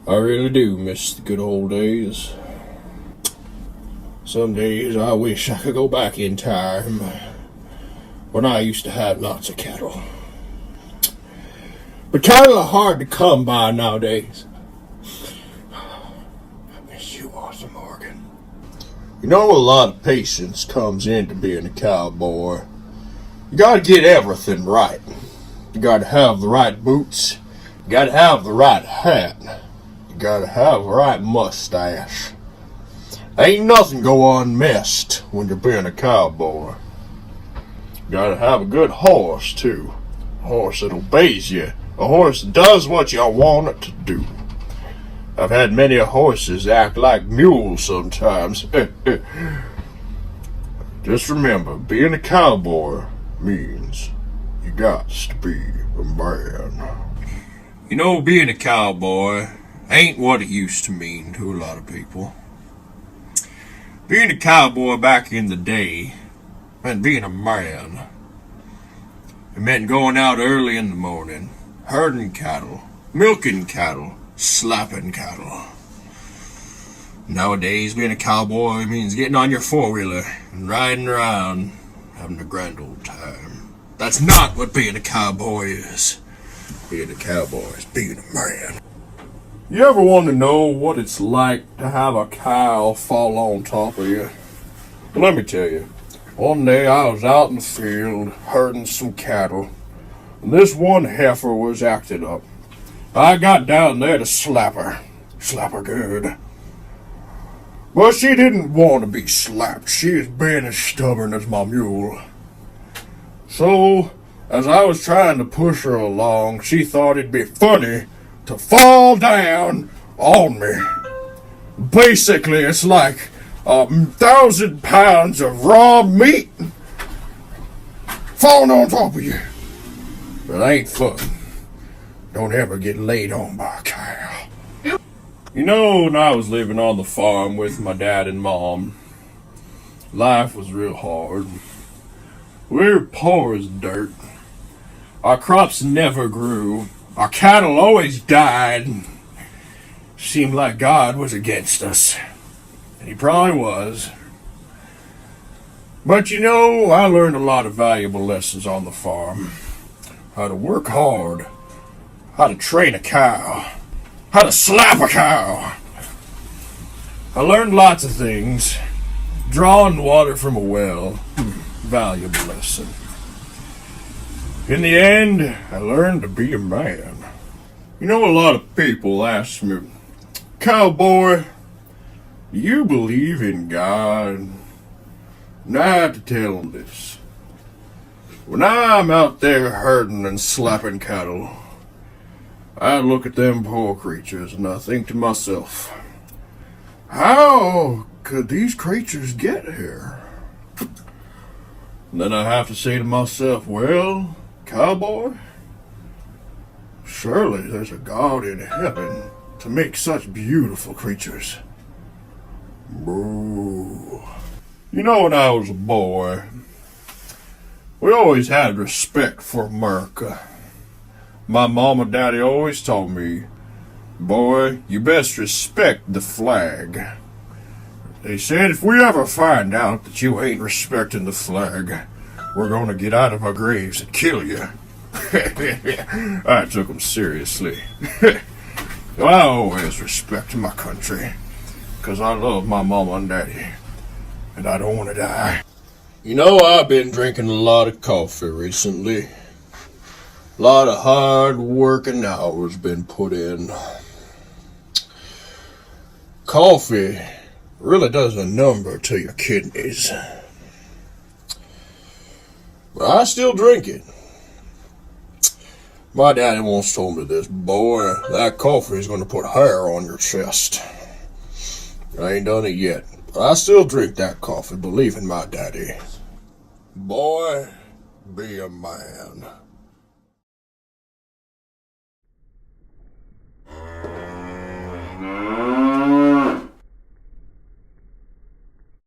I really do miss the good old days. Some days I wish I could go back in time when I used to have lots of cattle. But cattle are hard to come by nowadays. I miss you, Arthur Morgan. You know, a lot of patience comes into being a cowboy. You gotta get everything right. You gotta have the right boots. You gotta have the right hat. You gotta have the right mustache. Ain't nothing go unmissed when you're being a cowboy. You gotta have a good horse, too. A horse that obeys you. A horse that does what you want it to do. I've had many horses act like mules sometimes. Just remember, being a cowboy means you got to be a man. You know, being a cowboy ain't what it used to mean to a lot of people. Being a cowboy back in the day meant being a man. It meant going out early in the morning, herding cattle, milking cattle, slapping cattle. Nowadays, being a cowboy means getting on your four-wheeler and riding around, having a grand old time. That's not what being a cowboy is. Being a cowboy is being a man. You ever want to know what it's like to have a cow fall on top of you? Well, let me tell you. One day I was out in the field herding some cattle, and this one heifer was acting up. I got down there to slap her good. But she didn't want to be slapped. She was being as stubborn as my mule. So, as I was trying to push her along, she thought it'd be funny to fall down on me. Basically, it's like 1,000 pounds of raw meat falling on top of you. But it ain't fun. Don't ever get laid on by a cow. You know, when I was living on the farm with my dad and mom, life was real hard. We were poor as dirt. Our crops never grew. Our cattle always died. Seemed like God was against us. And he probably was. But you know, I learned a lot of valuable lessons on the farm. How to work hard. How to train a cow. How to slap a cow. I learned lots of things. Drawing water from a well. Valuable lesson. In the end, I learned to be a man. You know, a lot of people ask me, Cowboy, do you believe in God? And I have to tell them this. When I'm out there herding and slapping cattle, I look at them poor creatures and I think to myself, how could these creatures get here? And then I have to say to myself, well, Cowboy, surely there's a God in heaven to make such beautiful creatures. Boo. You know, when I was a boy, we always had respect for America. My mom and daddy always told me, boy, you best respect the flag. They said if we ever find out that you ain't respecting the flag, we're going to get out of our graves and kill you. I took them seriously. I always respect my country, because I love my mama and daddy, and I don't want to die. You know, I've been drinking a lot of coffee recently. A lot of hard working hours been put in. Coffee really does a number to your kidneys. But I still drink it. My daddy once told me this, boy, that coffee is going to put hair on your chest. I ain't done it yet, but I still drink that coffee, believe in my daddy. Boy, be a man.